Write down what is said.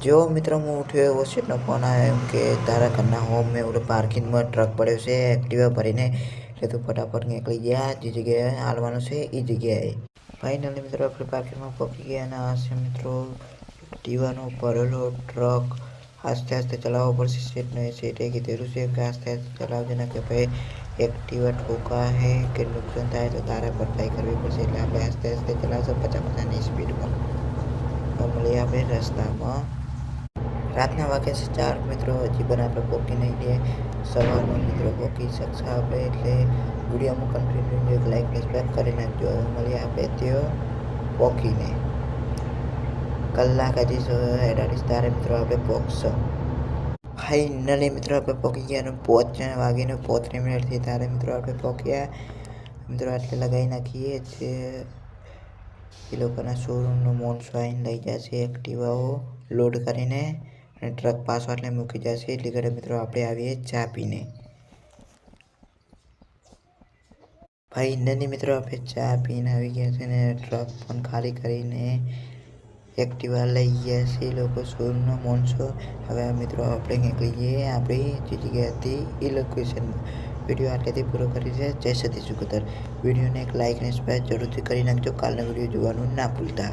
जो मित्रों હું ઉઠ્યો એવો સીટનો ફોન આવ્યો કે તારા ઘરના હોમ મેં ઓલો પાર્કિંગમાં ટ્રક પડ્યો છે એક્ટિવા ભરીને એટલે તું ફટાફટ નીકળી ગયા જે જગ્યાએ હાલવાનું છે એ જગ્યાએ ફાઇનલી મિત્રો આપણે પાર્કિંગમાં પહોંચી ગયા અને આ છે મિત્રો એક્ટિવાનો ભરેલો ટ્રક આસ્તે આસ્તે ચલાવવો પડશે સીટનો એ સીટે કીધેલું છે કે આસ્તે આસ્તે ચલાવજે ને કે ભાઈ એક્ટિવા ઠોકા હે કે નુકસાન થાય તો તારે ભરપાઈ કરવી પડશે એટલે આપણે આસ્તે આસ્તે ચલાવશું 50-50ની સ્પીડમાં મળીએ આપણે રસ્તામાં રાતના વાગ્યા છે 4 મિત્રો હજી પણ આપણે પોકી નહીં દે સવારમાં મિત્રો પોકી શકશે આપણે એટલે વિડીયોમાં કન્ટિન્યુ એક લાઈક ને સબસ્ક્રાઈબ કરી નાખજો મળીએ આપણે તેઓ પોકીને કલાક હજી હેડાડીશ તારે મિત્રો આપણે પોકશો ફાઇનલી મિત્રો આપણે પોકી ગયા અને 5 વાગીને 35 મિનિટથી તારે મિત્રો આપણે પોક્યા મિત્રો આટલે લગાવી નાખીએ છે એ લોકોના શોરૂમનો મોનસો આવીને લઈ જશે એક્ટિવાઓ લોડ કરીને અને ટ્રક પાછો એટલે મૂકી જશે એટલી ઘરે મિત્રો આપણે આવીએ ચા પીને ફાઇનલી મિત્રો આપણે ચા પીને આવી ગયા છે ને ટ્રક પણ ખાલી કરીને એક્ટિવા લઈ ગયા છે લોકો શોરૂમનો મોનસો હવે મિત્રો આપણે નીકળી જઈએ આપણી જે જગ્યાએ હતી એ લોકેશનમાં વિડીયો આટલેથી પૂરો કરી છે જય સતીશ સુગતર વિડીયોને એક લાઈક અને સબસ્ક્રાઈબ જરૂરથી કરી નાખજો કાલનો વિડીયો જોવાનું ના ભૂલતા